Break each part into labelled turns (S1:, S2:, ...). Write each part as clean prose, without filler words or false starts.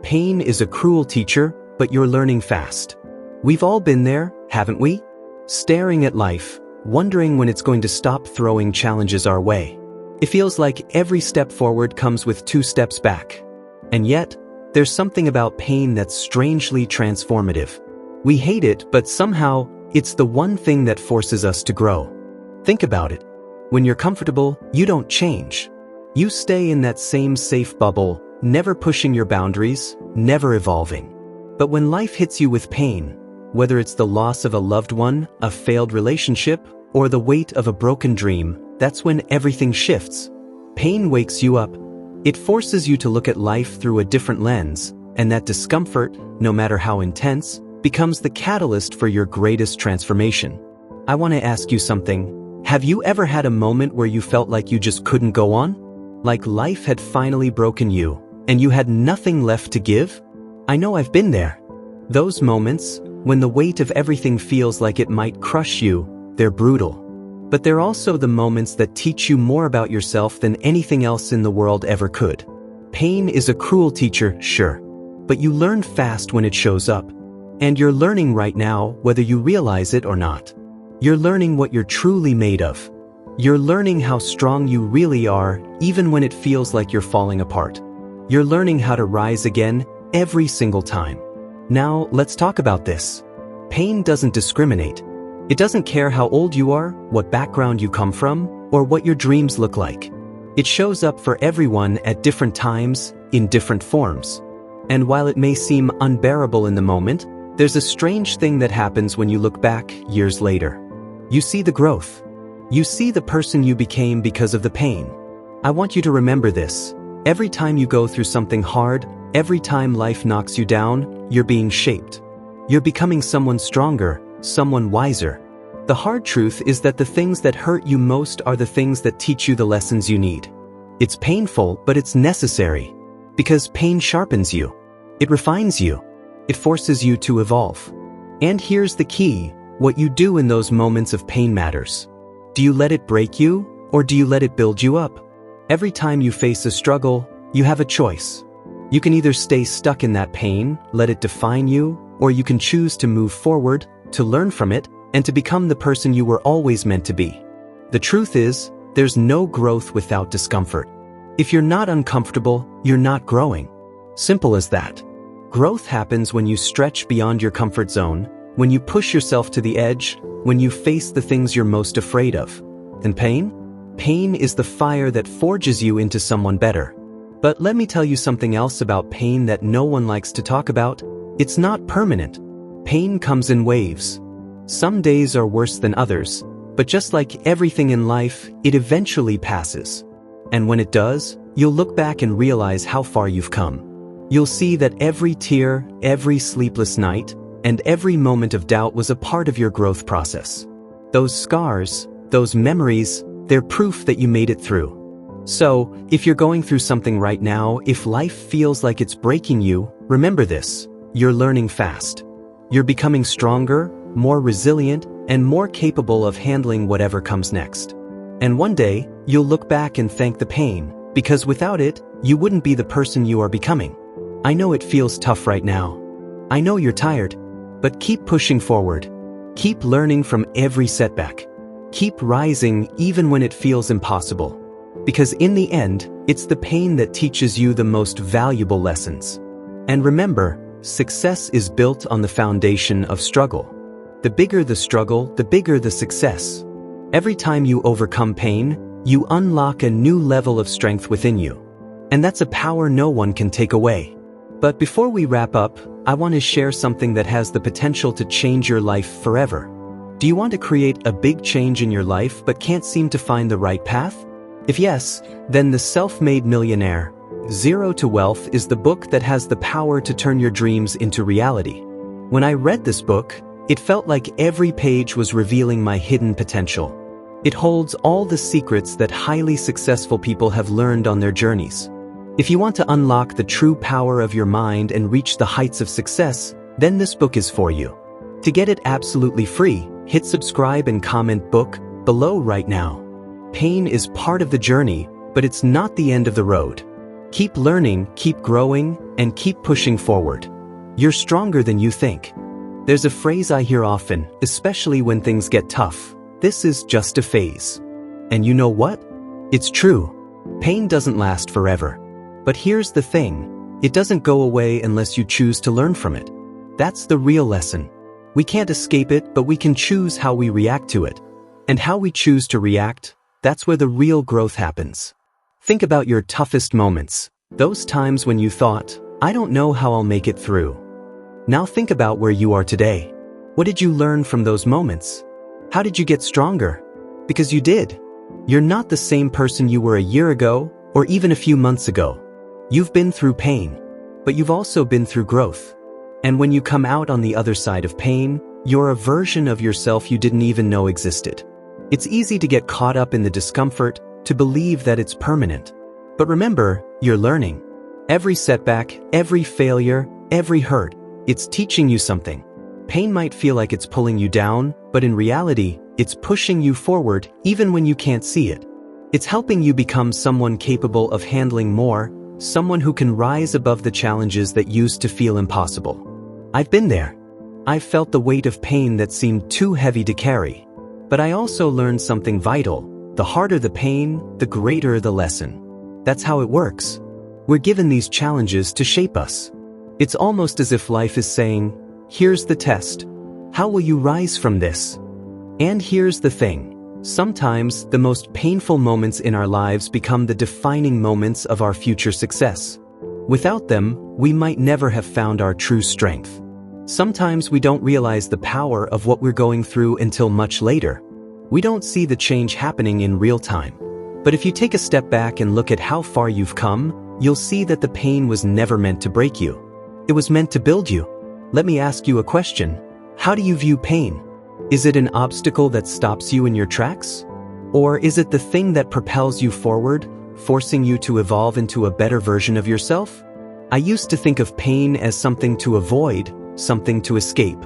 S1: Pain is a cruel teacher, but you're learning fast. We've all been there, haven't we? Staring at life, wondering when it's going to stop throwing challenges our way. It feels like every step forward comes with 2 steps back. And yet, there's something about pain that's strangely transformative. We hate it, but somehow, it's the one thing that forces us to grow. Think about it. When you're comfortable, you don't change. You stay in that same safe bubble, never pushing your boundaries, never evolving. But when life hits you with pain, whether it's the loss of a loved one, a failed relationship, or the weight of a broken dream, that's when everything shifts. Pain wakes you up. It forces you to look at life through a different lens, and that discomfort, no matter how intense, becomes the catalyst for your greatest transformation. I want to ask you something. Have you ever had a moment where you felt like you just couldn't go on? Like life had finally broken you, and you had nothing left to give? I know I've been there. Those moments, when the weight of everything feels like it might crush you, they're brutal. But they're also the moments that teach you more about yourself than anything else in the world ever could. Pain is a cruel teacher, sure. But you learn fast when it shows up. And you're learning right now, whether you realize it or not. You're learning what you're truly made of. You're learning how strong you really are, even when it feels like you're falling apart. You're learning how to rise again, every single time. Now, let's talk about this. Pain doesn't discriminate. It doesn't care how old you are, what background you come from, or what your dreams look like. It shows up for everyone at different times, in different forms. And while it may seem unbearable in the moment, there's a strange thing that happens when you look back years later. You see the growth. You see the person you became because of the pain. I want you to remember this. Every time you go through something hard, every time life knocks you down, you're being shaped. You're becoming someone stronger, someone wiser. The hard truth is that the things that hurt you most are the things that teach you the lessons you need. It's painful, but it's necessary. Because pain sharpens you. It refines you. It forces you to evolve. And here's the key. What you do in those moments of pain matters. Do you let it break you, or do you let it build you up? Every time you face a struggle, you have a choice. You can either stay stuck in that pain, let it define you, or you can choose to move forward, to learn from it, and to become the person you were always meant to be. The truth is, there's no growth without discomfort. If you're not uncomfortable, you're not growing. Simple as that. Growth happens when you stretch beyond your comfort zone, when you push yourself to the edge, when you face the things you're most afraid of. And pain? Pain is the fire that forges you into someone better. But let me tell you something else about pain that no one likes to talk about. It's not permanent. Pain comes in waves. Some days are worse than others, but just like everything in life, it eventually passes. And when it does, you'll look back and realize how far you've come. You'll see that every tear, every sleepless night, and every moment of doubt was a part of your growth process. Those scars, those memories, they're proof that you made it through. So, if you're going through something right now, if life feels like it's breaking you, remember this. You're learning fast. You're becoming stronger, more resilient, and more capable of handling whatever comes next. And one day, you'll look back and thank the pain, because without it, you wouldn't be the person you are becoming. I know it feels tough right now. I know you're tired, but keep pushing forward. Keep learning from every setback. Keep rising even when it feels impossible. Because in the end, it's the pain that teaches you the most valuable lessons. And remember, success is built on the foundation of struggle. The bigger the struggle, the bigger the success. Every time you overcome pain, you unlock a new level of strength within you. And that's a power no one can take away. But before we wrap up, I want to share something that has the potential to change your life forever. Do you want to create a big change in your life but can't seem to find the right path? If yes, then The Self-Made Millionaire, Zero to Wealth is the book that has the power to turn your dreams into reality. When I read this book, it felt like every page was revealing my hidden potential. It holds all the secrets that highly successful people have learned on their journeys. If you want to unlock the true power of your mind and reach the heights of success, then this book is for you. To get it absolutely free, hit subscribe and comment book below right now. Pain is part of the journey, but it's not the end of the road. Keep learning, keep growing, and keep pushing forward. You're stronger than you think. There's a phrase I hear often, especially when things get tough. This is just a phase. And you know what? It's true. Pain doesn't last forever. But here's the thing. It doesn't go away unless you choose to learn from it. That's the real lesson. We can't escape it, but we can choose how we react to it. And how we choose to react, that's where the real growth happens. Think about your toughest moments. Those times when you thought, I don't know how I'll make it through. Now think about where you are today. What did you learn from those moments? How did you get stronger? Because you did. You're not the same person you were a year ago, or even a few months ago. You've been through pain, but you've also been through growth. And when you come out on the other side of pain, you're a version of yourself you didn't even know existed. It's easy to get caught up in the discomfort, to believe that it's permanent. But remember, you're learning. Every setback, every failure, every hurt, it's teaching you something. Pain might feel like it's pulling you down, but in reality, it's pushing you forward even when you can't see it. It's helping you become someone capable of handling more, someone who can rise above the challenges that used to feel impossible. I've been there. I've felt the weight of pain that seemed too heavy to carry. But I also learned something vital. The harder the pain, the greater the lesson. That's how it works. We're given these challenges to shape us. It's almost as if life is saying, here's the test. How will you rise from this? And here's the thing. Sometimes the most painful moments in our lives become the defining moments of our future success. Without them, we might never have found our true strength. Sometimes we don't realize the power of what we're going through until much later. We don't see the change happening in real time. But if you take a step back and look at how far you've come, you'll see that the pain was never meant to break you. It was meant to build you. Let me ask you a question. How do you view pain? Is it an obstacle that stops you in your tracks? Or is it the thing that propels you forward, forcing you to evolve into a better version of yourself? I used to think of pain as something to avoid, something to escape.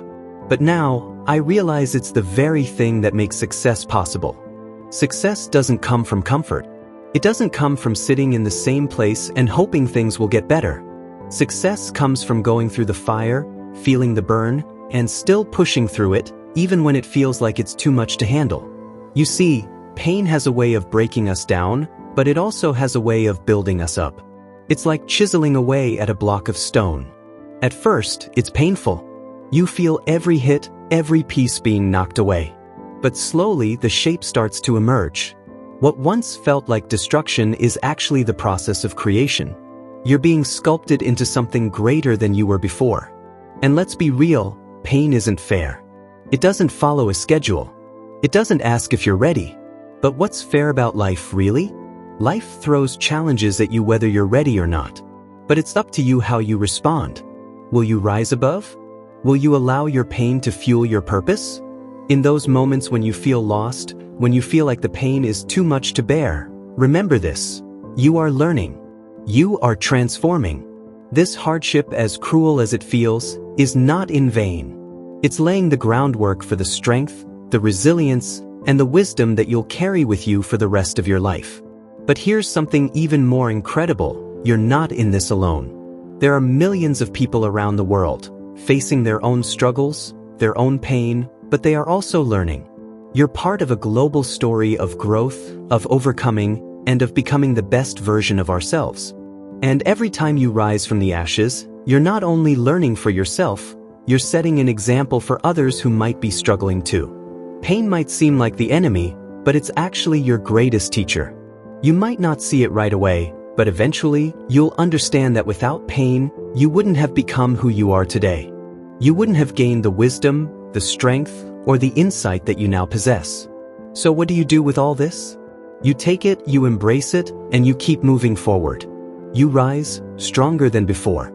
S1: But now, I realize it's the very thing that makes success possible. Success doesn't come from comfort. It doesn't come from sitting in the same place and hoping things will get better. Success comes from going through the fire, feeling the burn, and still pushing through it, even when it feels like it's too much to handle. You see, pain has a way of breaking us down, but it also has a way of building us up. It's like chiseling away at a block of stone. At first, it's painful. You feel every hit, every piece being knocked away. But slowly, the shape starts to emerge. What once felt like destruction is actually the process of creation. You're being sculpted into something greater than you were before. And let's be real, pain isn't fair. It doesn't follow a schedule. It doesn't ask if you're ready. But what's fair about life, really? Life throws challenges at you whether you're ready or not. But it's up to you how you respond. Will you rise above? Will you allow your pain to fuel your purpose? In those moments when you feel lost, when you feel like the pain is too much to bear, remember this. You are learning. You are transforming. This hardship, as cruel as it feels, is not in vain. It's laying the groundwork for the strength, the resilience, and the wisdom that you'll carry with you for the rest of your life. But here's something even more incredible. You're not in this alone. There are millions of people around the world, facing their own struggles, their own pain, but they are also learning. You're part of a global story of growth, of overcoming, and of becoming the best version of ourselves. And every time you rise from the ashes, you're not only learning for yourself, you're setting an example for others who might be struggling too. Pain might seem like the enemy, but it's actually your greatest teacher. You might not see it right away, but eventually, you'll understand that without pain, you wouldn't have become who you are today. You wouldn't have gained the wisdom, the strength, or the insight that you now possess. So what do you do with all this? You take it, you embrace it, and you keep moving forward. You rise, stronger than before.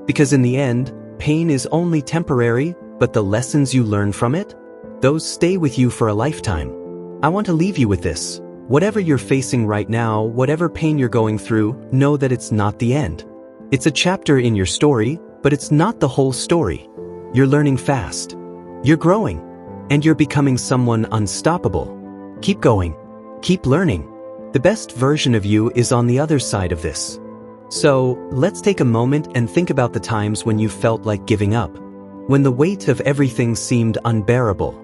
S1: Because in the end, pain is only temporary, but the lessons you learn from it, those stay with you for a lifetime. I want to leave you with this. Whatever you're facing right now, whatever pain you're going through, know that it's not the end. It's a chapter in your story, but it's not the whole story. You're learning fast. You're growing. And you're becoming someone unstoppable. Keep going. Keep learning. The best version of you is on the other side of this. So, let's take a moment and think about the times when you felt like giving up. When the weight of everything seemed unbearable.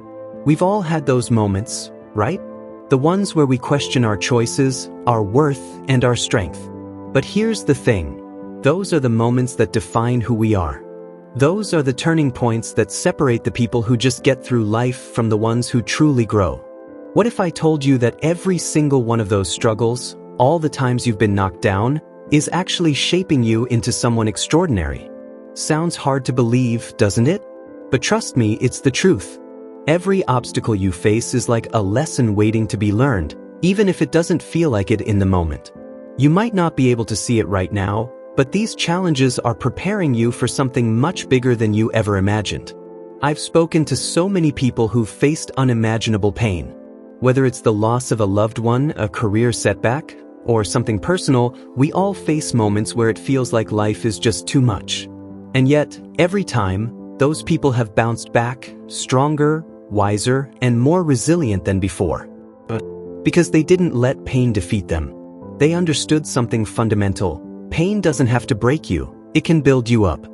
S1: We've all had those moments, right? The ones where we question our choices, our worth, and our strength. But here's the thing. Those are the moments that define who we are. Those are the turning points that separate the people who just get through life from the ones who truly grow. What if I told you that every single one of those struggles, all the times you've been knocked down, is actually shaping you into someone extraordinary? Sounds hard to believe, doesn't it? But trust me, it's the truth. Every obstacle you face is like a lesson waiting to be learned, even if it doesn't feel like it in the moment. You might not be able to see it right now, but these challenges are preparing you for something much bigger than you ever imagined. I've spoken to so many people who've faced unimaginable pain. Whether it's the loss of a loved one, a career setback, or something personal, we all face moments where it feels like life is just too much. And yet, every time, those people have bounced back, stronger, wiser, and more resilient than before. Because they didn't let pain defeat them. They understood something fundamental. Pain doesn't have to break you, it can build you up.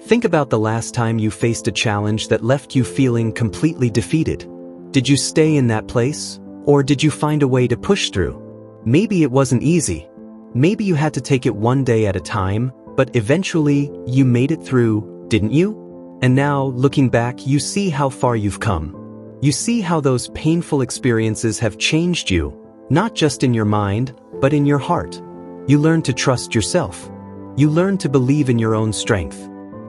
S1: Think about the last time you faced a challenge that left you feeling completely defeated. Did you stay in that place, or did you find a way to push through? Maybe it wasn't easy. Maybe you had to take it one day at a time, but eventually you made it through, didn't you? And now, looking back, you see how far you've come. You see how those painful experiences have changed you, not just in your mind, but in your heart. You learn to trust yourself. You learn to believe in your own strength.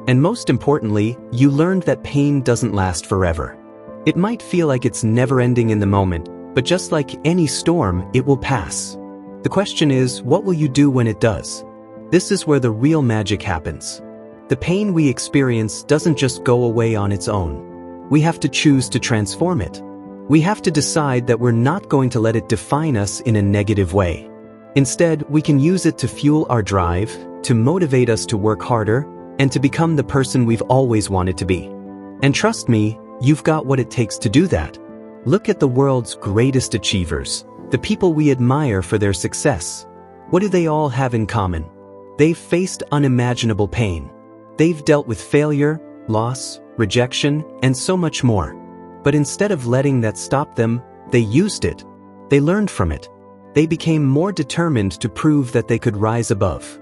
S1: And most importantly, you learned that pain doesn't last forever. It might feel like it's never ending in the moment, but just like any storm, it will pass. The question is, what will you do when it does? This is where the real magic happens. The pain we experience doesn't just go away on its own. We have to choose to transform it. We have to decide that we're not going to let it define us in a negative way. Instead, we can use it to fuel our drive, to motivate us to work harder, and to become the person we've always wanted to be. And trust me, you've got what it takes to do that. Look at the world's greatest achievers, the people we admire for their success. What do they all have in common? They've faced unimaginable pain. They've dealt with failure, loss, rejection, and so much more. But instead of letting that stop them, they used it. They learned from it. They became more determined to prove that they could rise above.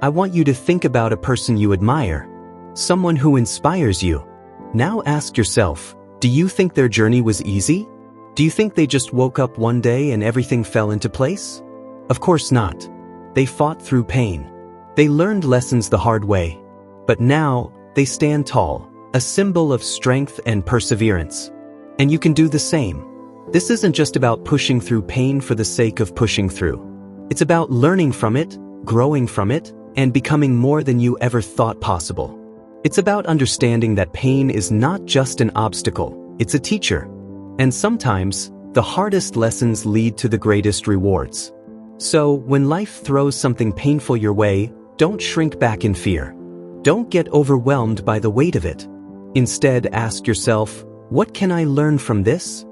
S1: I want you to think about a person you admire, someone who inspires you. Now ask yourself, do you think their journey was easy? Do you think they just woke up one day and everything fell into place? Of course not. They fought through pain. They learned lessons the hard way. But now, they stand tall, a symbol of strength and perseverance. And you can do the same. This isn't just about pushing through pain for the sake of pushing through. It's about learning from it, growing from it, and becoming more than you ever thought possible. It's about understanding that pain is not just an obstacle, it's a teacher. And sometimes, the hardest lessons lead to the greatest rewards. So, when life throws something painful your way, don't shrink back in fear. Don't get overwhelmed by the weight of it. Instead, ask yourself, what can I learn from this?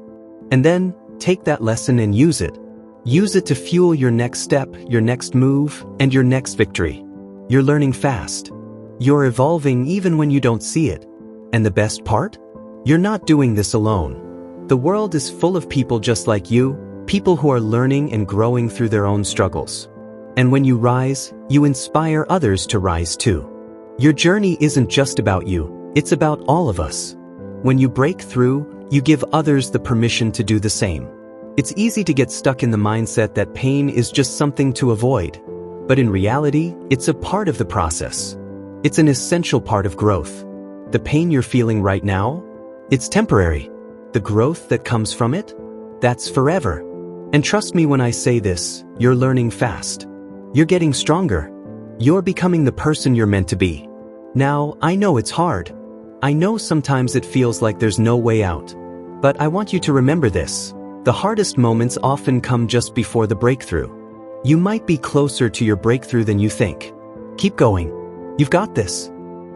S1: And then, take that lesson and use it. Use it to fuel your next step, your next move, and your next victory. You're learning fast. You're evolving even when you don't see it. And the best part? You're not doing this alone. The world is full of people just like you, people who are learning and growing through their own struggles. And when you rise, you inspire others to rise too. Your journey isn't just about you, it's about all of us. When you break through, you give others the permission to do the same. It's easy to get stuck in the mindset that pain is just something to avoid. But in reality, it's a part of the process. It's an essential part of growth. The pain you're feeling right now, it's temporary. The growth that comes from it, that's forever. And trust me when I say this, you're learning fast. You're getting stronger. You're becoming the person you're meant to be. Now, I know it's hard. I know sometimes it feels like there's no way out. But I want you to remember this. The hardest moments often come just before the breakthrough. You might be closer to your breakthrough than you think. Keep going. You've got this.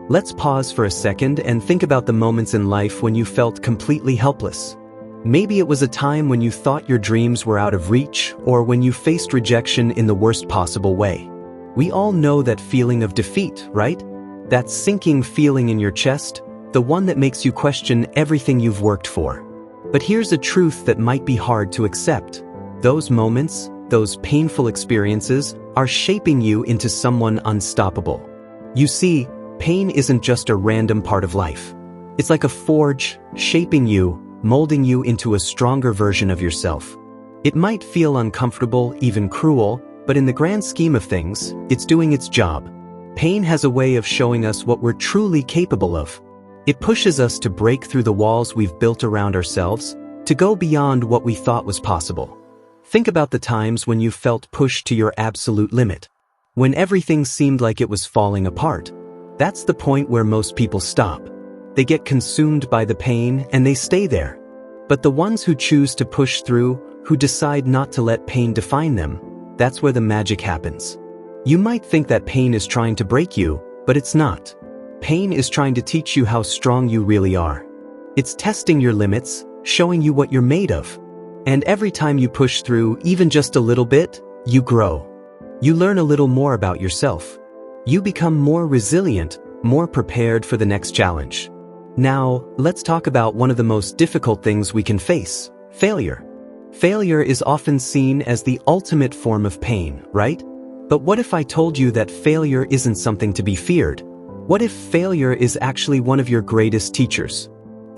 S1: Let's pause for a second and think about the moments in life when you felt completely helpless. Maybe it was a time when you thought your dreams were out of reach, or when you faced rejection in the worst possible way. We all know that feeling of defeat, right? That sinking feeling in your chest, the one that makes you question everything you've worked for. But here's a truth that might be hard to accept. Those moments, those painful experiences, are shaping you into someone unstoppable. You see, pain isn't just a random part of life. It's like a forge, shaping you, molding you into a stronger version of yourself. It might feel uncomfortable, even cruel, but in the grand scheme of things, it's doing its job. Pain has a way of showing us what we're truly capable of. It pushes us to break through the walls we've built around ourselves, to go beyond what we thought was possible. Think about the times when you felt pushed to your absolute limit. When everything seemed like it was falling apart. That's the point where most people stop. They get consumed by the pain and they stay there. But the ones who choose to push through, who decide not to let pain define them, that's where the magic happens. You might think that pain is trying to break you, but it's not. Pain is trying to teach you how strong you really are. It's testing your limits, showing you what you're made of. And every time you push through, even just a little bit, you grow. You learn a little more about yourself. You become more resilient, more prepared for the next challenge. Now, let's talk about one of the most difficult things we can face: failure. Failure is often seen as the ultimate form of pain, right? But what if I told you that failure isn't something to be feared? What if failure is actually one of your greatest teachers?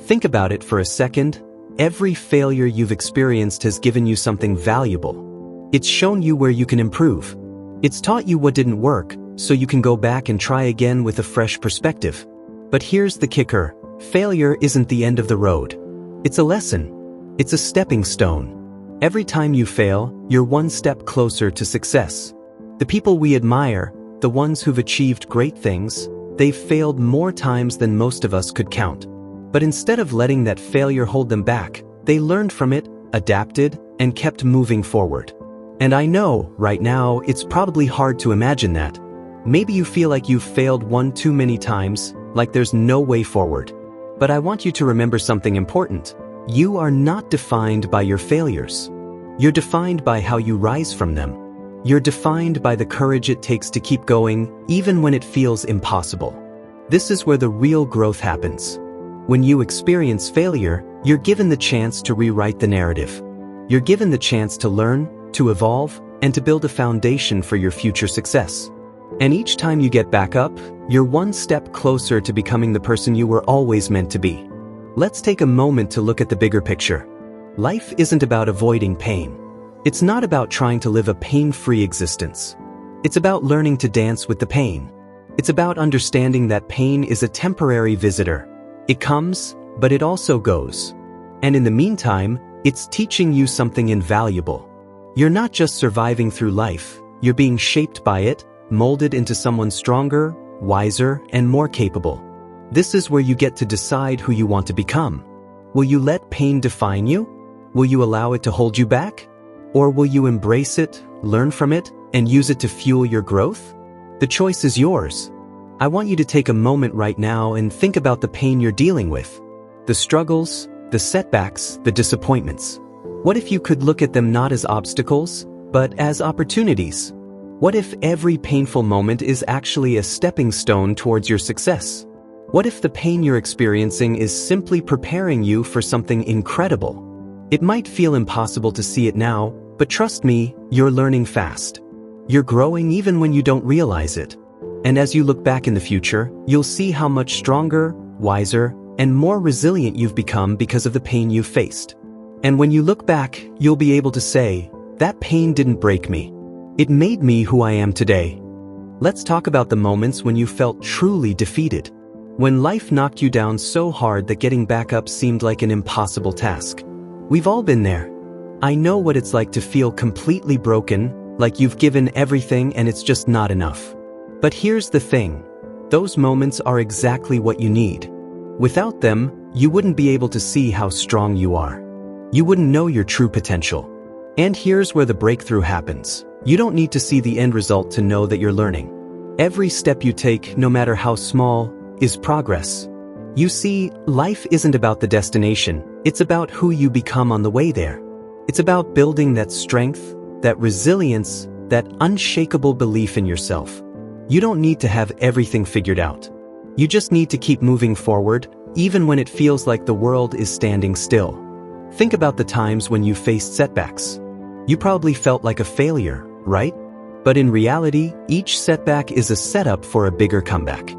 S1: Think about it for a second. Every failure you've experienced has given you something valuable. It's shown you where you can improve. It's taught you what didn't work, so you can go back and try again with a fresh perspective. But here's the kicker: failure isn't the end of the road. It's a lesson. It's a stepping stone. Every time you fail, you're one step closer to success. The people we admire, the ones who've achieved great things, they've failed more times than most of us could count. But instead of letting that failure hold them back, they learned from it, adapted, and kept moving forward. And I know, right now, it's probably hard to imagine that. Maybe you feel like you've failed one too many times, like there's no way forward. But I want you to remember something important. You are not defined by your failures. You're defined by how you rise from them. You're defined by the courage it takes to keep going, even when it feels impossible. This is where the real growth happens. When you experience failure, you're given the chance to rewrite the narrative. You're given the chance to learn, to evolve, and to build a foundation for your future success. And each time you get back up, you're one step closer to becoming the person you were always meant to be. Let's take a moment to look at the bigger picture. Life isn't about avoiding pain. It's not about trying to live a pain-free existence. It's about learning to dance with the pain. It's about understanding that pain is a temporary visitor. It comes, but it also goes. And in the meantime, it's teaching you something invaluable. You're not just surviving through life, you're being shaped by it, molded into someone stronger, wiser, and more capable. This is where you get to decide who you want to become. Will you let pain define you? Will you allow it to hold you back? Or will you embrace it, learn from it, and use it to fuel your growth? The choice is yours. I want you to take a moment right now and think about the pain you're dealing with. The struggles, the setbacks, the disappointments. What if you could look at them not as obstacles, but as opportunities? What if every painful moment is actually a stepping stone towards your success? What if the pain you're experiencing is simply preparing you for something incredible? It might feel impossible to see it now, but trust me, you're learning fast. You're growing even when you don't realize it. And as you look back in the future, you'll see how much stronger, wiser, and more resilient you've become because of the pain you've faced. And when you look back, you'll be able to say, that pain didn't break me. It made me who I am today. Let's talk about the moments when you felt truly defeated. When life knocked you down so hard that getting back up seemed like an impossible task. We've all been there. I know what it's like to feel completely broken, like you've given everything and it's just not enough. But here's the thing. Those moments are exactly what you need. Without them, you wouldn't be able to see how strong you are. You wouldn't know your true potential. And here's where the breakthrough happens. You don't need to see the end result to know that you're learning. Every step you take, no matter how small, is progress. You see, life isn't about the destination, it's about who you become on the way there. It's about building that strength, that resilience, that unshakable belief in yourself. You don't need to have everything figured out. You just need to keep moving forward, even when it feels like the world is standing still. Think about the times when you faced setbacks. You probably felt like a failure, right? But in reality, each setback is a setup for a bigger comeback.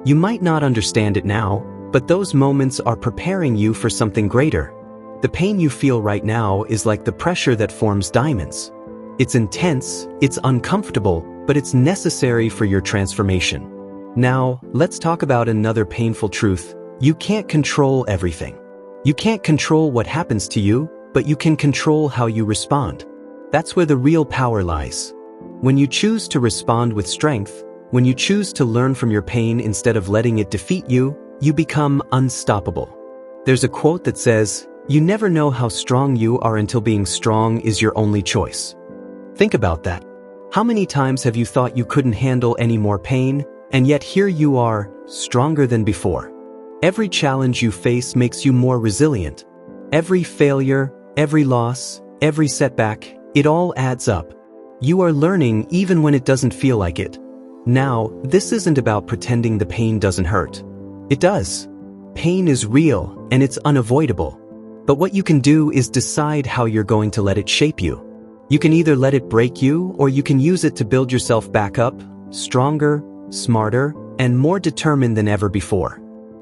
S1: You might not understand it now, but those moments are preparing you for something greater. The pain you feel right now is like the pressure that forms diamonds. It's intense, it's uncomfortable, but it's necessary for your transformation. Now, let's talk about another painful truth. You can't control everything. You can't control what happens to you, but you can control how you respond. That's where the real power lies. When you choose to respond with strength, when you choose to learn from your pain instead of letting it defeat you, you become unstoppable. There's a quote that says, "You never know how strong you are until being strong is your only choice." Think about that. How many times have you thought you couldn't handle any more pain, and yet here you are, stronger than before? Every challenge you face makes you more resilient. Every failure, every loss, every setback, it all adds up. You are learning even when it doesn't feel like it. Now, this isn't about pretending the pain doesn't hurt. It does. Pain is real, and it's unavoidable. But what you can do is decide how you're going to let it shape you. You can either let it break you, or you can use it to build yourself back up, stronger, smarter, and more determined than ever before.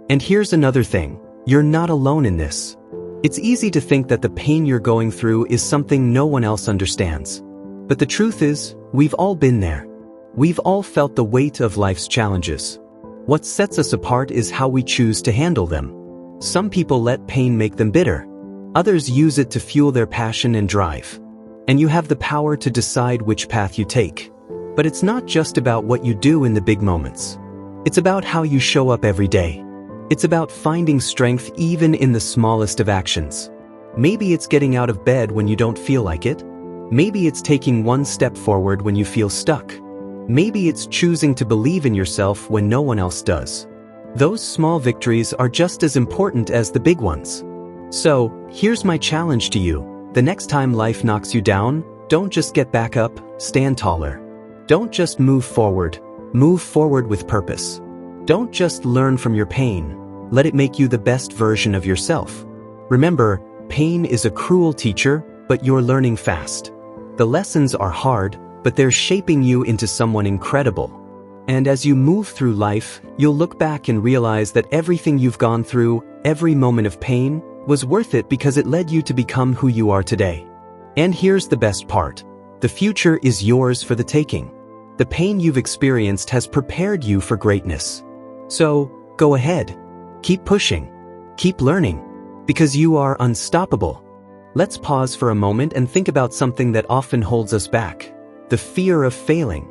S1: And here's another thing, you're not alone in this. It's easy to think that the pain you're going through is something no one else understands. But the truth is, we've all been there. We've all felt the weight of life's challenges. What sets us apart is how we choose to handle them. Some people let pain make them bitter. Others use it to fuel their passion and drive. And you have the power to decide which path you take. But it's not just about what you do in the big moments. It's about how you show up every day. It's about finding strength even in the smallest of actions. Maybe it's getting out of bed when you don't feel like it. Maybe it's taking one step forward when you feel stuck. Maybe it's choosing to believe in yourself when no one else does. Those small victories are just as important as the big ones. So, here's my challenge to you. The next time life knocks you down, don't just get back up, stand taller. Don't just move forward with purpose. Don't just learn from your pain, let it make you the best version of yourself. Remember, pain is a cruel teacher, but you're learning fast. The lessons are hard, but they're shaping you into someone incredible. And as you move through life, you'll look back and realize that everything you've gone through, every moment of pain, was worth it because it led you to become who you are today. And here's the best part. The future is yours for the taking. The pain you've experienced has prepared you for greatness. So, go ahead. Keep pushing. Keep learning. Because you are unstoppable. Let's pause for a moment and think about something that often holds us back. The fear of failing.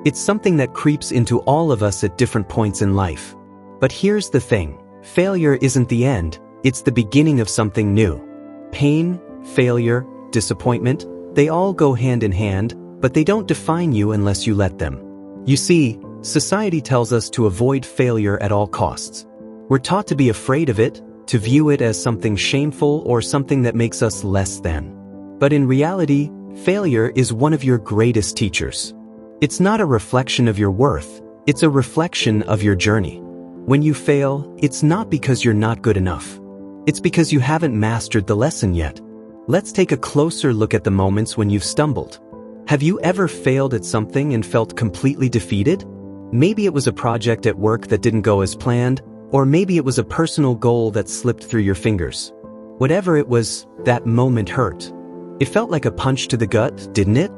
S1: It's something that creeps into all of us at different points in life. But here's the thing. Failure isn't the end, it's the beginning of something new. Pain, failure, disappointment, they all go hand in hand, but they don't define you unless you let them. You see, society tells us to avoid failure at all costs. We're taught to be afraid of it, to view it as something shameful or something that makes us less than. But in reality, failure is one of your greatest teachers. It's not a reflection of your worth, it's a reflection of your journey. When you fail, it's not because you're not good enough. It's because you haven't mastered the lesson yet. Let's take a closer look at the moments when you've stumbled. Have you ever failed at something and felt completely defeated? Maybe it was a project at work that didn't go as planned, or maybe it was a personal goal that slipped through your fingers. Whatever it was, that moment hurt. It felt like a punch to the gut, didn't it?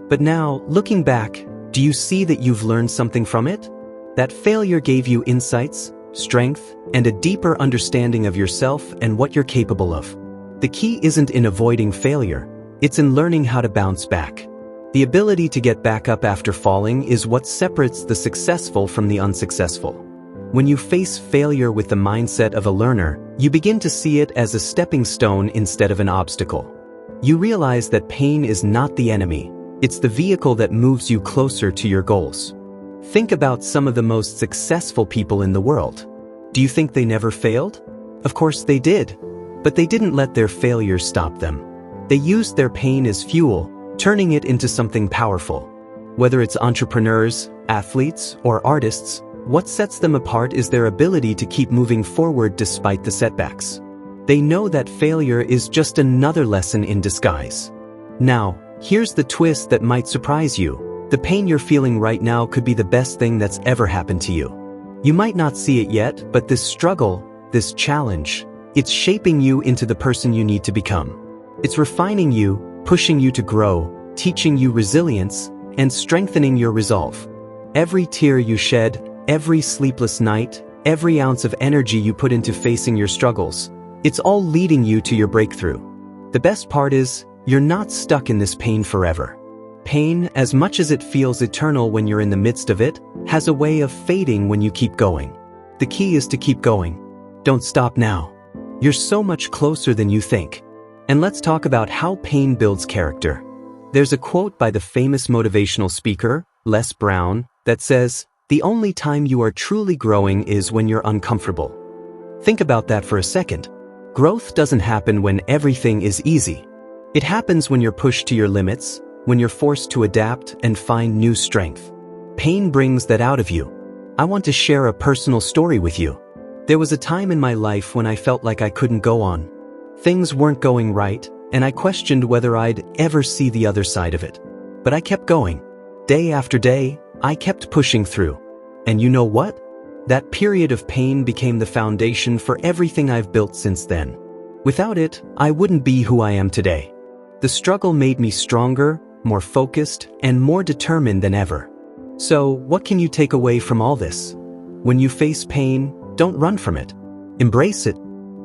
S1: But now, looking back, do you see that you've learned something from it? That failure gave you insights, strength, and a deeper understanding of yourself and what you're capable of. The key isn't in avoiding failure, it's in learning how to bounce back. The ability to get back up after falling is what separates the successful from the unsuccessful. When you face failure with the mindset of a learner, you begin to see it as a stepping stone instead of an obstacle. You realize that pain is not the enemy, it's the vehicle that moves you closer to your goals. Think about some of the most successful people in the world. Do you think they never failed? Of course they did. But they didn't let their failures stop them. They used their pain as fuel, turning it into something powerful. Whether it's entrepreneurs, athletes, or artists, what sets them apart is their ability to keep moving forward despite the setbacks. They know that failure is just another lesson in disguise. Now, here's the twist that might surprise you. The pain you're feeling right now could be the best thing that's ever happened to you. You might not see it yet, but this struggle, this challenge, it's shaping you into the person you need to become. It's refining you, pushing you to grow, teaching you resilience, and strengthening your resolve. Every tear you shed, every sleepless night, every ounce of energy you put into facing your struggles, it's all leading you to your breakthrough. The best part is, you're not stuck in this pain forever. Pain, as much as it feels eternal when you're in the midst of it, has a way of fading when you keep going. The key is to keep going. Don't stop now. You're so much closer than you think. And let's talk about how pain builds character. There's a quote by the famous motivational speaker, Les Brown, that says, "The only time you are truly growing is when you're uncomfortable." Think about that for a second. Growth doesn't happen when everything is easy. It happens when you're pushed to your limits, when you're forced to adapt and find new strength. Pain brings that out of you. I want to share a personal story with you. There was a time in my life when I felt like I couldn't go on. Things weren't going right, and I questioned whether I'd ever see the other side of it. But I kept going. Day after day, I kept pushing through. And you know what? That period of pain became the foundation for everything I've built since then. Without it, I wouldn't be who I am today. The struggle made me stronger, more focused, and more determined than ever. So, what can you take away from all this? When you face pain, don't run from it. Embrace it.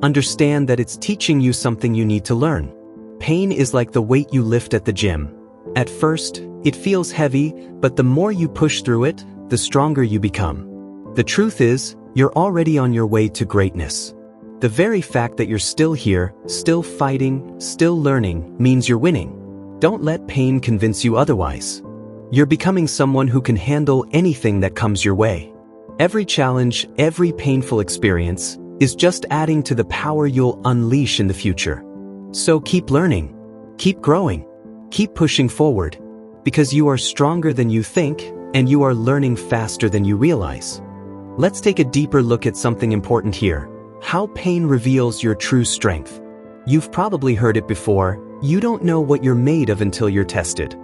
S1: Understand that it's teaching you something you need to learn. Pain is like the weight you lift at the gym. At first, it feels heavy, but the more you push through it, the stronger you become. The truth is, you're already on your way to greatness. The very fact that you're still here, still fighting, still learning, means you're winning. Don't let pain convince you otherwise. You're becoming someone who can handle anything that comes your way. Every challenge, every painful experience, is just adding to the power you'll unleash in the future. So keep learning, keep growing, keep pushing forward, because you are stronger than you think, and you are learning faster than you realize. Let's take a deeper look at something important here: how pain reveals your true strength. You've probably heard it before, you don't know what you're made of until you're tested.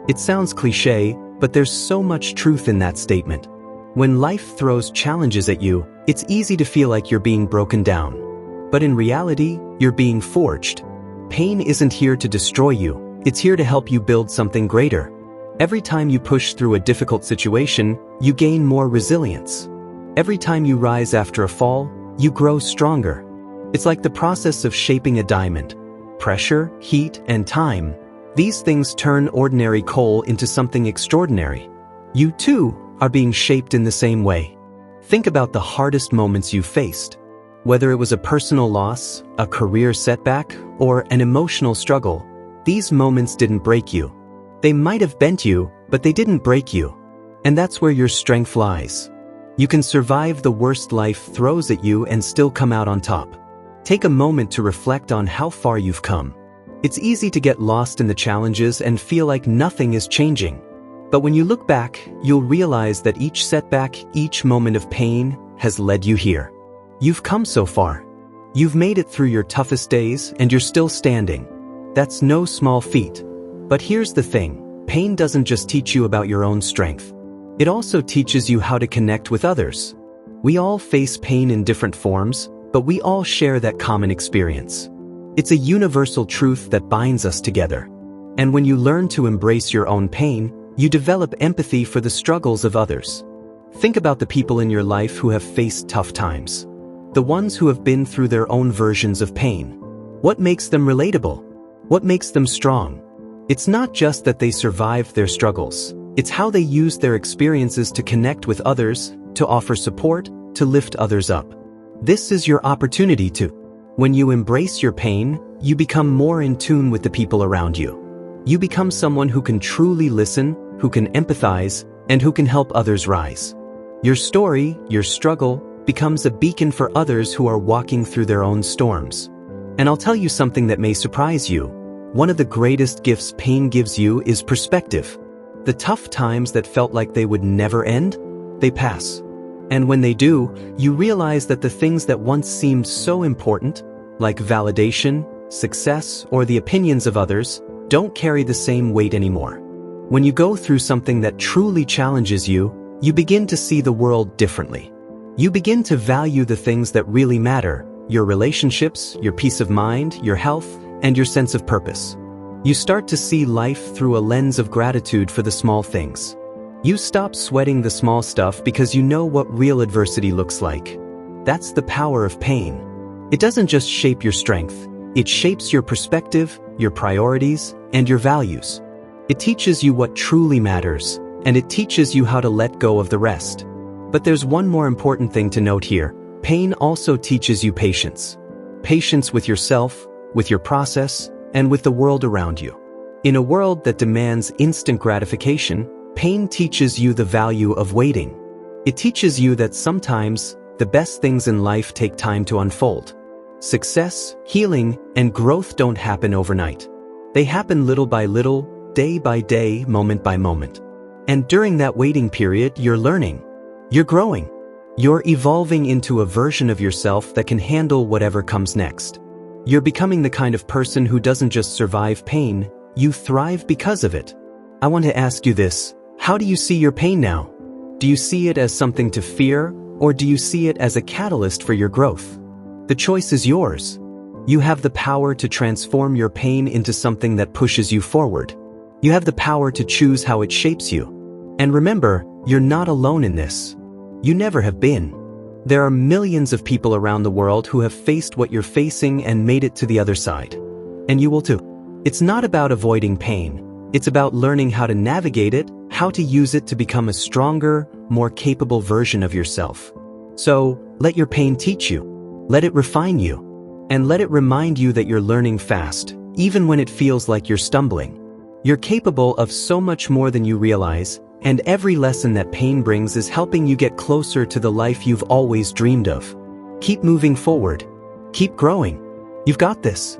S1: It sounds cliché, but there's so much truth in that statement. When life throws challenges at you, it's easy to feel like you're being broken down. But in reality, you're being forged. Pain isn't here to destroy you, it's here to help you build something greater. Every time you push through a difficult situation, you gain more resilience. Every time you rise after a fall, you grow stronger. It's like the process of shaping a diamond. Pressure, heat, and time. These things turn ordinary coal into something extraordinary. You too are being shaped in the same way. Think about the hardest moments you've faced. Whether it was a personal loss, a career setback, or an emotional struggle, these moments didn't break you. They might have bent you, but they didn't break you. And that's where your strength lies. You can survive the worst life throws at you and still come out on top. Take a moment to reflect on how far you've come. It's easy to get lost in the challenges and feel like nothing is changing. But when you look back, you'll realize that each setback, each moment of pain, has led you here. You've come so far. You've made it through your toughest days, and you're still standing. That's no small feat. But here's the thing, pain doesn't just teach you about your own strength. It also teaches you how to connect with others. We all face pain in different forms, but we all share that common experience. It's a universal truth that binds us together. And when you learn to embrace your own pain, you develop empathy for the struggles of others. Think about the people in your life who have faced tough times. The ones who have been through their own versions of pain. What makes them relatable? What makes them strong? It's not just that they survived their struggles. It's how they used their experiences to connect with others, to offer support, to lift others up. This is your opportunity to. When you embrace your pain, you become more in tune with the people around you. You become someone who can truly listen, who can empathize, and who can help others rise. Your story, your struggle, becomes a beacon for others who are walking through their own storms. And I'll tell you something that may surprise you. One of the greatest gifts pain gives you is perspective. The tough times that felt like they would never end, they pass. And when they do, you realize that the things that once seemed so important, like validation, success, or the opinions of others, don't carry the same weight anymore. When you go through something that truly challenges you, you begin to see the world differently. You begin to value the things that really matter: your relationships, your peace of mind, your health, and your sense of purpose. You start to see life through a lens of gratitude for the small things. You stop sweating the small stuff because you know what real adversity looks like. That's the power of pain. It doesn't just shape your strength, it shapes your perspective, your priorities, and your values. It teaches you what truly matters, and it teaches you how to let go of the rest. But there's one more important thing to note here. Pain also teaches you patience. Patience with yourself, with your process, and with the world around you. In a world that demands instant gratification, pain teaches you the value of waiting. It teaches you that sometimes the best things in life take time to unfold. Success, healing, and growth don't happen overnight. They happen little by little, day by day, moment by moment. And during that waiting period, you're learning. You're growing. You're evolving into a version of yourself that can handle whatever comes next. You're becoming the kind of person who doesn't just survive pain, you thrive because of it. I want to ask you this: how do you see your pain now? Do you see it as something to fear, or do you see it as a catalyst for your growth? The choice is yours. You have the power to transform your pain into something that pushes you forward. You have the power to choose how it shapes you. And remember, you're not alone in this. You never have been. There are millions of people around the world who have faced what you're facing and made it to the other side. And you will too. It's not about avoiding pain. It's about learning how to navigate it, how to use it to become a stronger, more capable version of yourself. So, let your pain teach you. Let it refine you. And let it remind you that you're learning fast, even when it feels like you're stumbling. You're capable of so much more than you realize, and every lesson that pain brings is helping you get closer to the life you've always dreamed of. Keep moving forward. Keep growing. You've got this.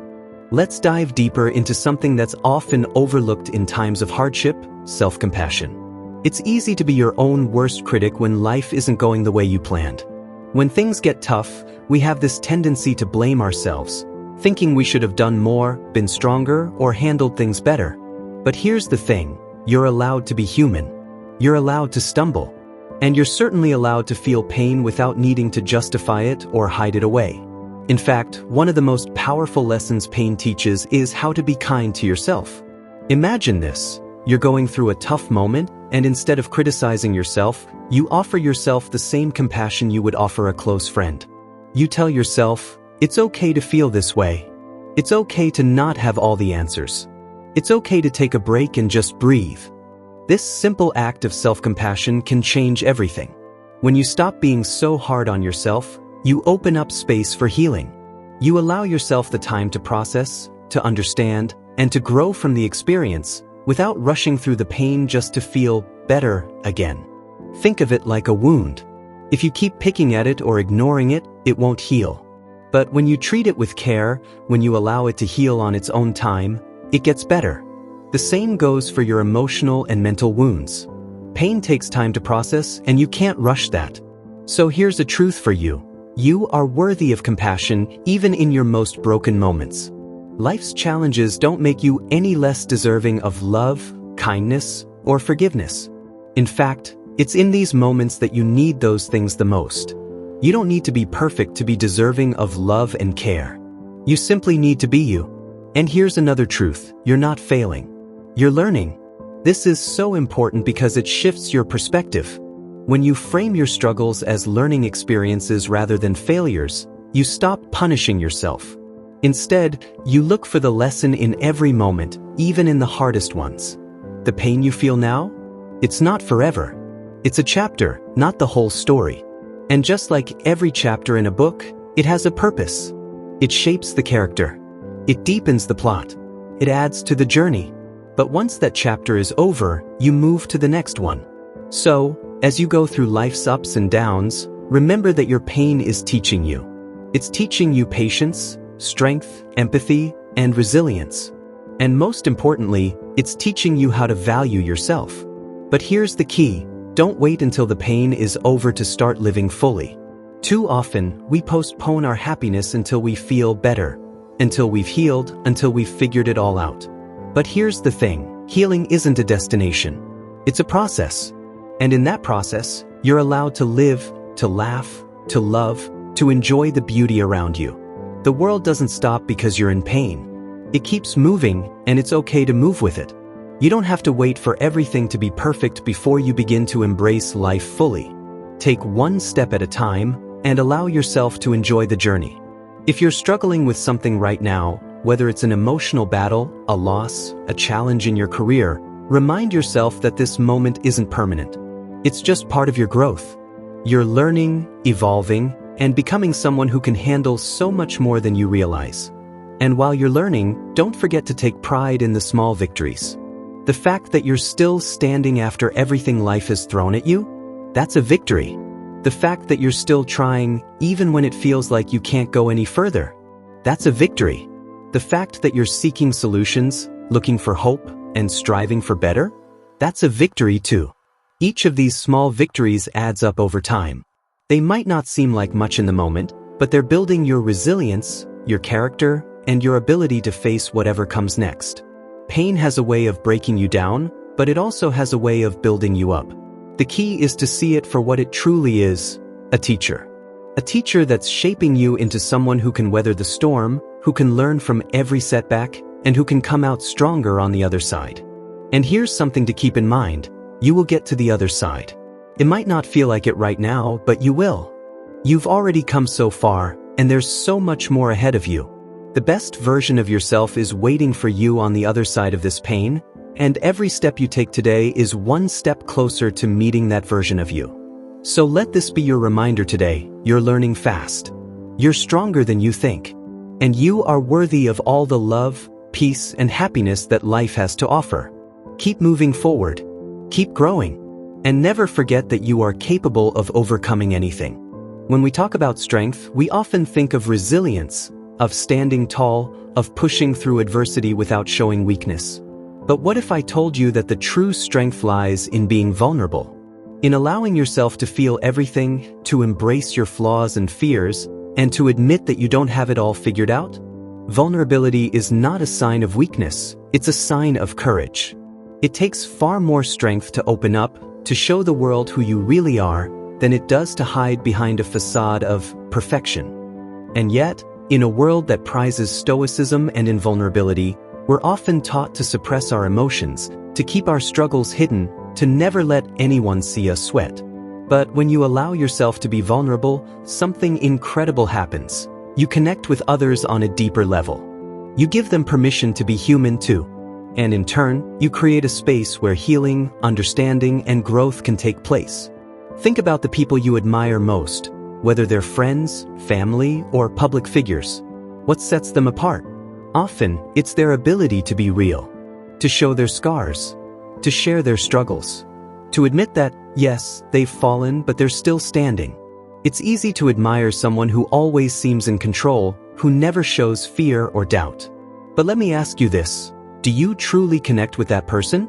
S1: Let's dive deeper into something that's often overlooked in times of hardship: self-compassion. It's easy to be your own worst critic when life isn't going the way you planned. When things get tough, we have this tendency to blame ourselves, thinking we should have done more, been stronger, or handled things better. But here's the thing: you're allowed to be human. You're allowed to stumble. And you're certainly allowed to feel pain without needing to justify it or hide it away. In fact, one of the most powerful lessons pain teaches is how to be kind to yourself. Imagine this: you're going through a tough moment, and instead of criticizing yourself, you offer yourself the same compassion you would offer a close friend. You tell yourself, it's okay to feel this way. It's okay to not have all the answers. It's okay to take a break and just breathe. This simple act of self-compassion can change everything. When you stop being so hard on yourself, you open up space for healing. You allow yourself the time to process, to understand, and to grow from the experience, without rushing through the pain just to feel better again. Think of it like a wound. If you keep picking at it or ignoring it, it won't heal. But when you treat it with care, when you allow it to heal on its own time, it gets better. The same goes for your emotional and mental wounds. Pain takes time to process, and you can't rush that. So here's a truth for you. You are worthy of compassion even in your most broken moments. Life's challenges don't make you any less deserving of love, kindness, or forgiveness. In fact, it's in these moments that you need those things the most. You don't need to be perfect to be deserving of love and care. You simply need to be you. And here's another truth: you're not failing. You're learning. This is so important because it shifts your perspective. When you frame your struggles as learning experiences rather than failures, you stop punishing yourself. Instead, you look for the lesson in every moment, even in the hardest ones. The pain you feel now? It's not forever. It's a chapter, not the whole story. And just like every chapter in a book, it has a purpose. It shapes the character. It deepens the plot. It adds to the journey. But once that chapter is over, you move to the next one. So, as you go through life's ups and downs, remember that your pain is teaching you. It's teaching you patience, strength, empathy, and resilience. And most importantly, it's teaching you how to value yourself. But here's the key: don't wait until the pain is over to start living fully. Too often, we postpone our happiness until we feel better, until we've healed, until we've figured it all out. But here's the thing: healing isn't a destination. It's a process. And in that process, you're allowed to live, to laugh, to love, to enjoy the beauty around you. The world doesn't stop because you're in pain. It keeps moving, and it's okay to move with it. You don't have to wait for everything to be perfect before you begin to embrace life fully. Take one step at a time, and allow yourself to enjoy the journey. If you're struggling with something right now, whether it's an emotional battle, a loss, a challenge in your career, remind yourself that this moment isn't permanent. It's just part of your growth. You're learning, evolving, and becoming someone who can handle so much more than you realize. And while you're learning, don't forget to take pride in the small victories. The fact that you're still standing after everything life has thrown at you, that's a victory. The fact that you're still trying, even when it feels like you can't go any further, that's a victory. The fact that you're seeking solutions, looking for hope, and striving for better, that's a victory too. Each of these small victories adds up over time. They might not seem like much in the moment, but they're building your resilience, your character, and your ability to face whatever comes next. Pain has a way of breaking you down, but it also has a way of building you up. The key is to see it for what it truly is: a teacher. A teacher that's shaping you into someone who can weather the storm, who can learn from every setback, and who can come out stronger on the other side. And here's something to keep in mind: you will get to the other side. It might not feel like it right now, but you will. You've already come so far, and there's so much more ahead of you. The best version of yourself is waiting for you on the other side of this pain, and every step you take today is one step closer to meeting that version of you. So let this be your reminder today: you're learning fast. You're stronger than you think. And you are worthy of all the love, peace, and happiness that life has to offer. Keep moving forward. Keep growing. And never forget that you are capable of overcoming anything. When we talk about strength, we often think of resilience, of standing tall, of pushing through adversity without showing weakness. But what if I told you that the true strength lies in being vulnerable? In allowing yourself to feel everything, to embrace your flaws and fears, and to admit that you don't have it all figured out? Vulnerability is not a sign of weakness, it's a sign of courage. It takes far more strength to open up, to show the world who you really are, than it does to hide behind a facade of perfection. And yet, in a world that prizes stoicism and invulnerability, we're often taught to suppress our emotions, to keep our struggles hidden, to never let anyone see us sweat. But when you allow yourself to be vulnerable, something incredible happens. You connect with others on a deeper level. You give them permission to be human too. And in turn, you create a space where healing, understanding, and growth can take place. Think about the people you admire most, whether they're friends, family, or public figures. What sets them apart? Often, it's their ability to be real, to show their scars, to share their struggles, to admit that, yes, they've fallen, but they're still standing. It's easy to admire someone who always seems in control, who never shows fear or doubt. But let me ask you this: do you truly connect with that person?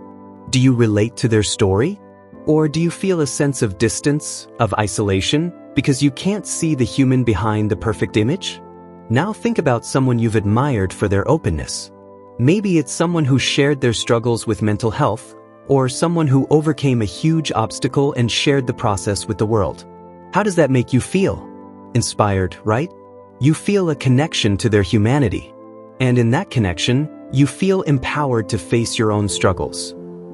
S1: Do you relate to their story? Or do you feel a sense of distance, of isolation, because you can't see the human behind the perfect image? Now think about someone you've admired for their openness. Maybe it's someone who shared their struggles with mental health, or someone who overcame a huge obstacle and shared the process with the world. How does that make you feel? Inspired, right? You feel a connection to their humanity. And in that connection, you feel empowered to face your own struggles.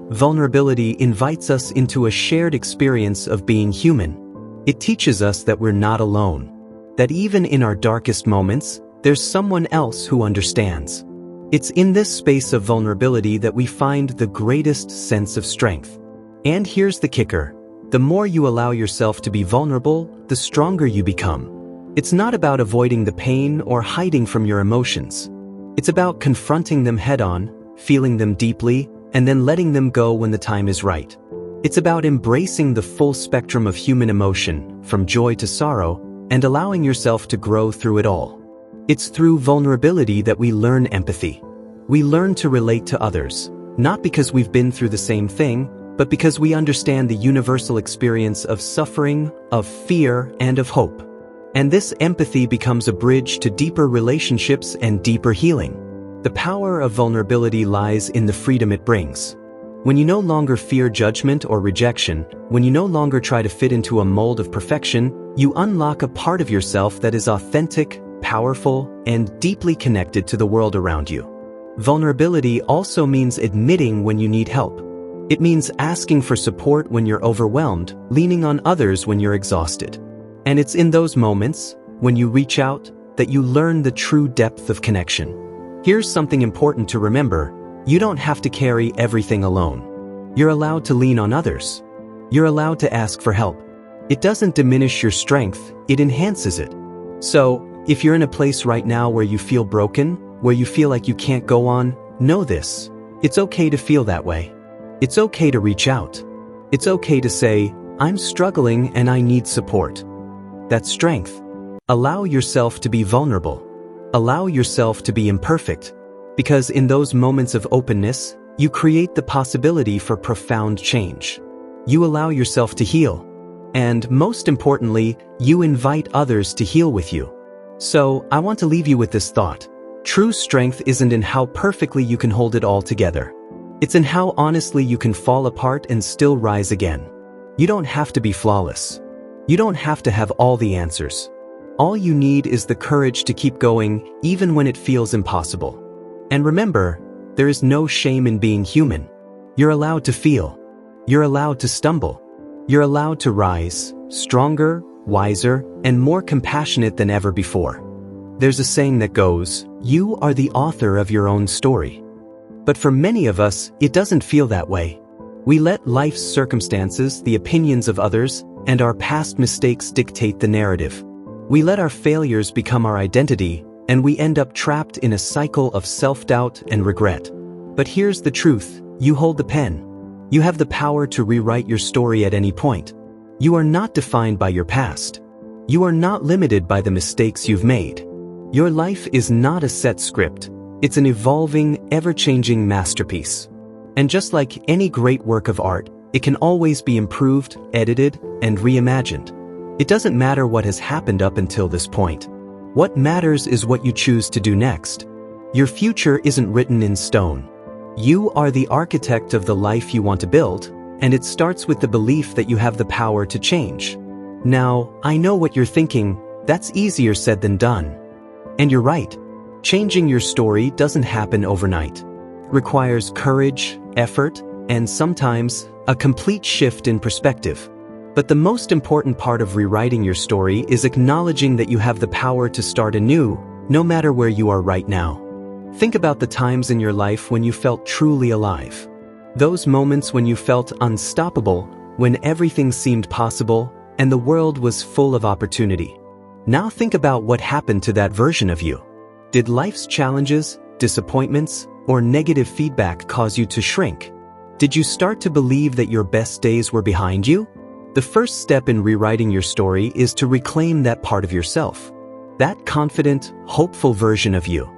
S1: Vulnerability invites us into a shared experience of being human. It teaches us that we're not alone, that even in our darkest moments, there's someone else who understands. It's in this space of vulnerability that we find the greatest sense of strength. And here's the kicker: the more you allow yourself to be vulnerable, the stronger you become. It's not about avoiding the pain or hiding from your emotions. It's about confronting them head-on, feeling them deeply, and then letting them go when the time is right. It's about embracing the full spectrum of human emotion, from joy to sorrow, and allowing yourself to grow through it all. It's through vulnerability that we learn empathy. We learn to relate to others, not because we've been through the same thing, but because we understand the universal experience of suffering, of fear, and of hope. And this empathy becomes a bridge to deeper relationships and deeper healing. The power of vulnerability lies in the freedom it brings. When you no longer fear judgment or rejection, when you no longer try to fit into a mold of perfection, you unlock a part of yourself that is authentic, powerful, and deeply connected to the world around you. Vulnerability also means admitting when you need help. It means asking for support when you're overwhelmed, leaning on others when you're exhausted. And it's in those moments, when you reach out, that you learn the true depth of connection. Here's something important to remember: you don't have to carry everything alone. You're allowed to lean on others. You're allowed to ask for help. It doesn't diminish your strength, it enhances it. So, if you're in a place right now where you feel broken, where you feel like you can't go on, know this: it's okay to feel that way. It's okay to reach out. It's okay to say, "I'm struggling and I need support." That's strength. Allow yourself to be vulnerable. Allow yourself to be imperfect. Because in those moments of openness, you create the possibility for profound change. You allow yourself to heal. And most importantly, you invite others to heal with you. So, I want to leave you with this thought. True strength isn't in how perfectly you can hold it all together. It's in how honestly you can fall apart and still rise again. You don't have to be flawless. You don't have to have all the answers. All you need is the courage to keep going, even when it feels impossible. And remember, there is no shame in being human. You're allowed to feel. You're allowed to stumble. You're allowed to rise, stronger, wiser, and more compassionate than ever before. There's a saying that goes, "You are the author of your own story." But for many of us, it doesn't feel that way. We let life's circumstances, the opinions of others, and our past mistakes dictate the narrative. We let our failures become our identity, and we end up trapped in a cycle of self-doubt and regret. But here's the truth: you hold the pen. You have the power to rewrite your story at any point. You are not defined by your past. You are not limited by the mistakes you've made. Your life is not a set script. It's an evolving, ever-changing masterpiece. And just like any great work of art, it can always be improved, edited, and reimagined. It doesn't matter what has happened up until this point. What matters is what you choose to do next. Your future isn't written in stone. You are the architect of the life you want to build, and it starts with the belief that you have the power to change. Now, I know what you're thinking: that's easier said than done. And you're right. Changing your story doesn't happen overnight. It requires courage, effort, and sometimes a complete shift in perspective. But the most important part of rewriting your story is acknowledging that you have the power to start anew, no matter where you are right now. Think about the times in your life when you felt truly alive. Those moments when you felt unstoppable, when everything seemed possible, and the world was full of opportunity. Now think about what happened to that version of you. Did life's challenges, disappointments, or negative feedback cause you to shrink? Did you start to believe that your best days were behind you? The first step in rewriting your story is to reclaim that part of yourself. That confident, hopeful version of you.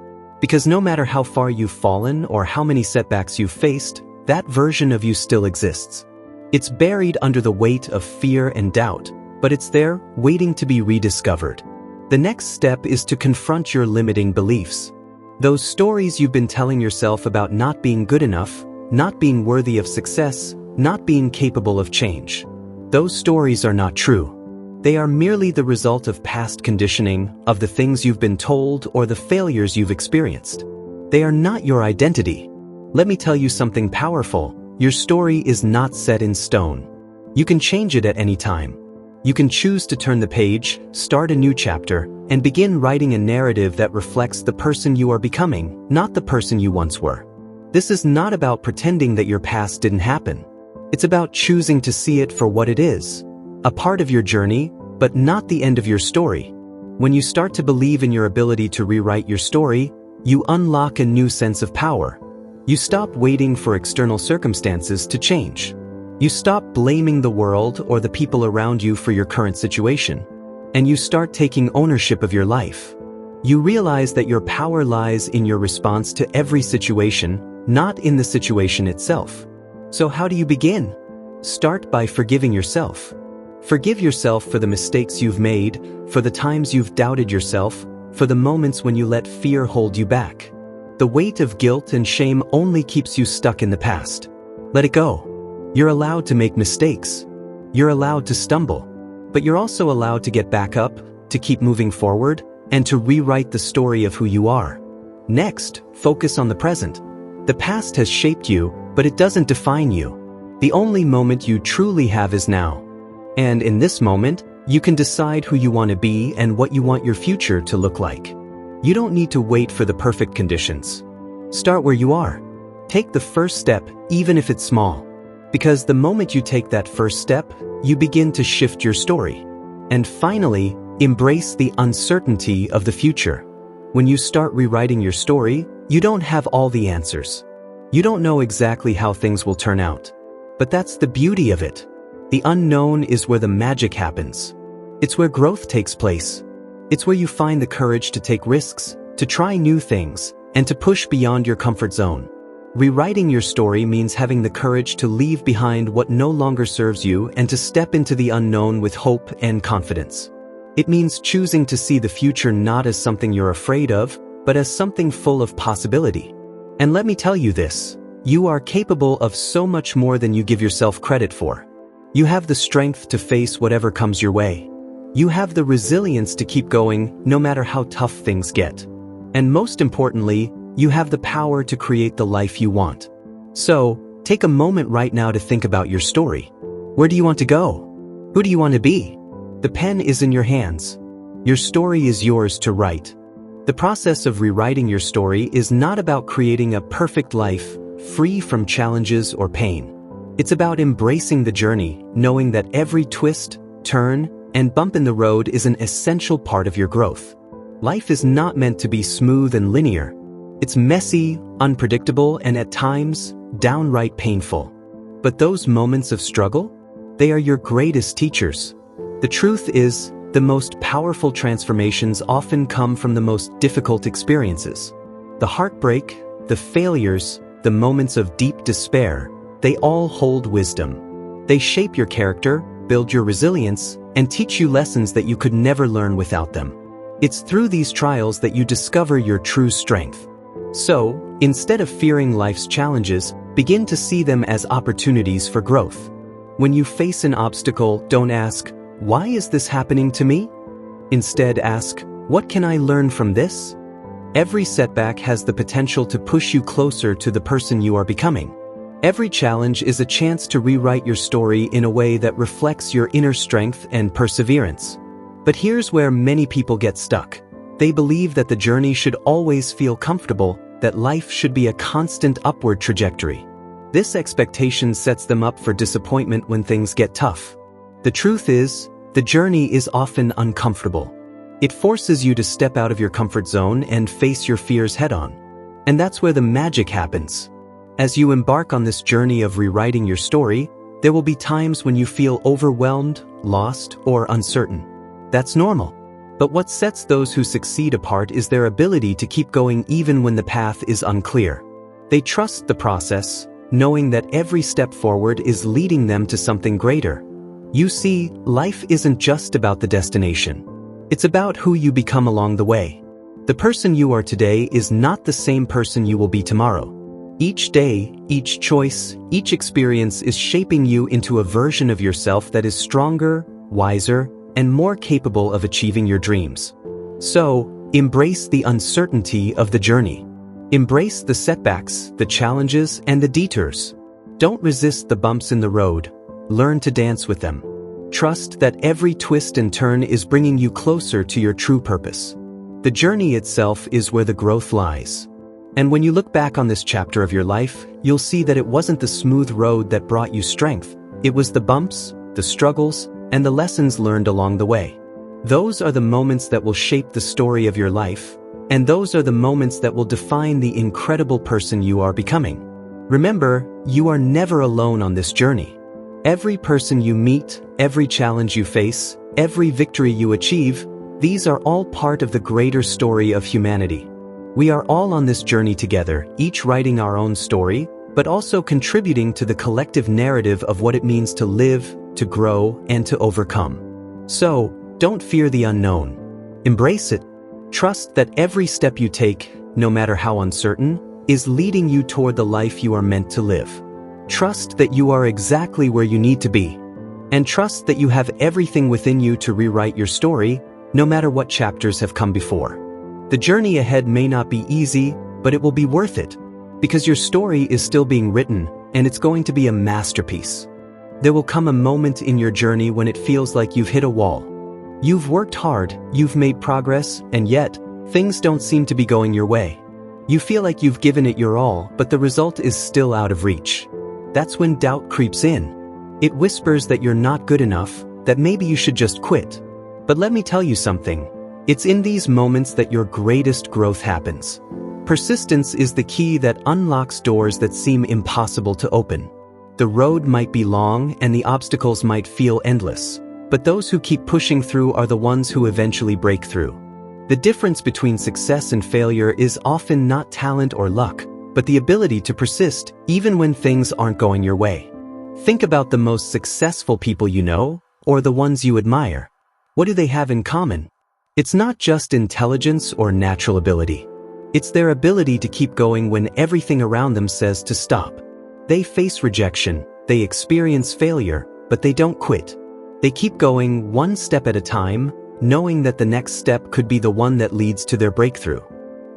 S1: Because no matter how far you've fallen or how many setbacks you've faced, that version of you still exists. It's buried under the weight of fear and doubt, but it's there, waiting to be rediscovered. The next step is to confront your limiting beliefs. Those stories you've been telling yourself about not being good enough, not being worthy of success, not being capable of change. Those stories are not true. They are merely the result of past conditioning, of the things you've been told or the failures you've experienced. They are not your identity. Let me tell you something powerful: your story is not set in stone. You can change it at any time. You can choose to turn the page, start a new chapter, and begin writing a narrative that reflects the person you are becoming, not the person you once were. This is not about pretending that your past didn't happen. It's about choosing to see it for what it is, a part of your journey, but not the end of your story. When you start to believe in your ability to rewrite your story, you unlock a new sense of power. You stop waiting for external circumstances to change. You stop blaming the world or the people around you for your current situation, and you start taking ownership of your life. You realize that your power lies in your response to every situation, not in the situation itself. So how do you begin? Start by forgiving yourself. Forgive yourself for the mistakes you've made, for the times you've doubted yourself, for the moments when you let fear hold you back. The weight of guilt and shame only keeps you stuck in the past. Let it go. You're allowed to make mistakes. You're allowed to stumble. But you're also allowed to get back up, to keep moving forward, and to rewrite the story of who you are. Next, focus on the present. The past has shaped you, but it doesn't define you. The only moment you truly have is now. And in this moment, you can decide who you want to be and what you want your future to look like. You don't need to wait for the perfect conditions. Start where you are. Take the first step, even if it's small. Because the moment you take that first step, you begin to shift your story. And finally, embrace the uncertainty of the future. When you start rewriting your story, you don't have all the answers. You don't know exactly how things will turn out. But that's the beauty of it. The unknown is where the magic happens. It's where growth takes place. It's where you find the courage to take risks, to try new things, and to push beyond your comfort zone. Rewriting your story means having the courage to leave behind what no longer serves you and to step into the unknown with hope and confidence. It means choosing to see the future not as something you're afraid of, but as something full of possibility. And let me tell you this, you are capable of so much more than you give yourself credit for. You have the strength to face whatever comes your way. You have the resilience to keep going no matter how tough things get. And most importantly, you have the power to create the life you want. So, take a moment right now to think about your story. Where do you want to go? Who do you want to be? The pen is in your hands. Your story is yours to write. The process of rewriting your story is not about creating a perfect life, free from challenges or pain. It's about embracing the journey, knowing that every twist, turn, and bump in the road is an essential part of your growth. Life is not meant to be smooth and linear. It's messy, unpredictable, and at times, downright painful. But those moments of struggle, they are your greatest teachers. The truth is, the most powerful transformations often come from the most difficult experiences. The heartbreak, the failures, the moments of deep despair, they all hold wisdom. They shape your character, build your resilience, and teach you lessons that you could never learn without them. It's through these trials that you discover your true strength. So, instead of fearing life's challenges, begin to see them as opportunities for growth. When you face an obstacle, don't ask, "Why is this happening to me?" Instead, ask, "What can I learn from this?" Every setback has the potential to push you closer to the person you are becoming. Every challenge is a chance to rewrite your story in a way that reflects your inner strength and perseverance. But here's where many people get stuck. They believe that the journey should always feel comfortable, that life should be a constant upward trajectory. This expectation sets them up for disappointment when things get tough. The truth is, the journey is often uncomfortable. It forces you to step out of your comfort zone and face your fears head-on. And that's where the magic happens. As you embark on this journey of rewriting your story, there will be times when you feel overwhelmed, lost, or uncertain. That's normal. But what sets those who succeed apart is their ability to keep going even when the path is unclear. They trust the process, knowing that every step forward is leading them to something greater. You see, life isn't just about the destination. It's about who you become along the way. The person you are today is not the same person you will be tomorrow. Each day, each choice, each experience is shaping you into a version of yourself that is stronger, wiser, and more capable of achieving your dreams. So, embrace the uncertainty of the journey. Embrace the setbacks, the challenges, and the detours. Don't resist the bumps in the road. Learn to dance with them. Trust that every twist and turn is bringing you closer to your true purpose. The journey itself is where the growth lies. And when you look back on this chapter of your life, you'll see that it wasn't the smooth road that brought you strength. It was the bumps, the struggles, and the lessons learned along the way. Those are the moments that will shape the story of your life, and those are the moments that will define the incredible person you are becoming. Remember, you are never alone on this journey. Every person you meet, every challenge you face, every victory you achieve, these are all part of the greater story of humanity. We are all on this journey together, each writing our own story, but also contributing to the collective narrative of what it means to live, to grow, and to overcome. So, don't fear the unknown. Embrace it. Trust that every step you take, no matter how uncertain, is leading you toward the life you are meant to live. Trust that you are exactly where you need to be. And trust that you have everything within you to rewrite your story, no matter what chapters have come before. The journey ahead may not be easy, but it will be worth it. Because your story is still being written, and it's going to be a masterpiece. There will come a moment in your journey when it feels like you've hit a wall. You've worked hard, you've made progress, and yet, things don't seem to be going your way. You feel like you've given it your all, but the result is still out of reach. That's when doubt creeps in. It whispers that you're not good enough, that maybe you should just quit. But let me tell you something. It's in these moments that your greatest growth happens. Persistence is the key that unlocks doors that seem impossible to open. The road might be long and the obstacles might feel endless, but those who keep pushing through are the ones who eventually break through. The difference between success and failure is often not talent or luck, but the ability to persist even when things aren't going your way. Think about the most successful people you know, or the ones you admire. What do they have in common? It's not just intelligence or natural ability. It's their ability to keep going when everything around them says to stop. They face rejection, they experience failure, but they don't quit. They keep going one step at a time, knowing that the next step could be the one that leads to their breakthrough.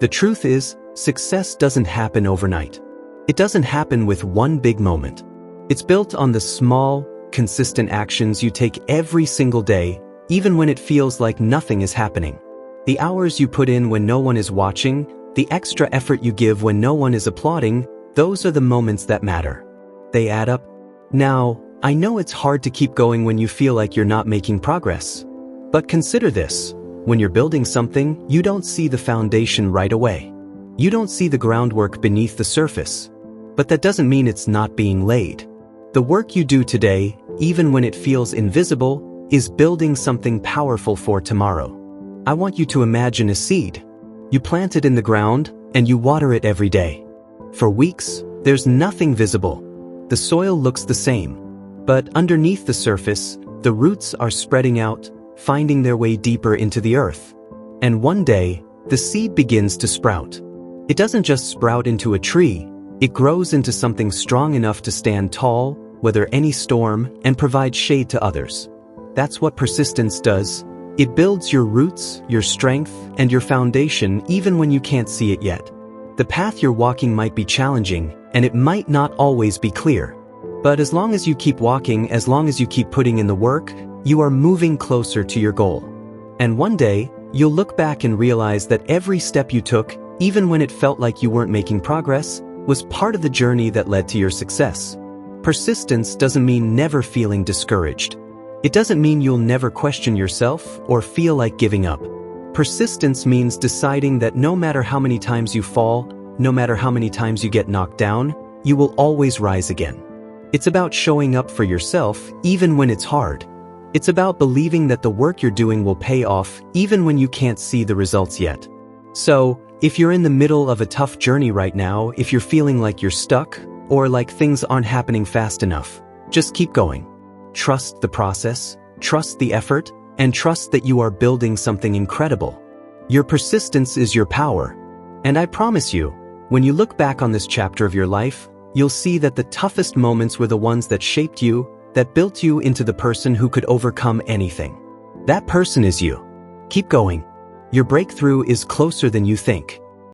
S1: The truth is, success doesn't happen overnight. It doesn't happen with one big moment. It's built on the small, consistent actions you take every single day, even when it feels like nothing is happening. The hours you put in when no one is watching, the extra effort you give when no one is applauding, those are the moments that matter. They add up. Now, I know it's hard to keep going when you feel like you're not making progress. But consider this. When you're building something, you don't see the foundation right away. You don't see the groundwork beneath the surface. But that doesn't mean it's not being laid. The work you do today, even when it feels invisible, is building something powerful for tomorrow. I want you to imagine a seed. You plant it in the ground, and you water it every day. For weeks, there's nothing visible. The soil looks the same. But underneath the surface, the roots are spreading out, finding their way deeper into the earth. And one day, the seed begins to sprout. It doesn't just sprout into a tree, it grows into something strong enough to stand tall, weather any storm, and provide shade to others. That's what persistence does. It builds your roots, your strength, and your foundation even when you can't see it yet. The path you're walking might be challenging, and it might not always be clear. But as long as you keep walking, as long as you keep putting in the work, you are moving closer to your goal. And one day, you'll look back and realize that every step you took, even when it felt like you weren't making progress, was part of the journey that led to your success. Persistence doesn't mean never feeling discouraged. It doesn't mean you'll never question yourself or feel like giving up. Persistence means deciding that no matter how many times you fall, no matter how many times you get knocked down, you will always rise again. It's about showing up for yourself even when it's hard. It's about believing that the work you're doing will pay off even when you can't see the results yet. So, if you're in the middle of a tough journey right now, if you're feeling like you're stuck, or like things aren't happening fast enough, just keep going. Trust the process, trust the effort, and trust that you are building something incredible. Your persistence is your power. And I promise you, when you look back on this chapter of your life, you'll see that the toughest moments were the ones that shaped you, that built you into the person who could overcome anything. That person is you. Keep going. Your breakthrough is closer than you think.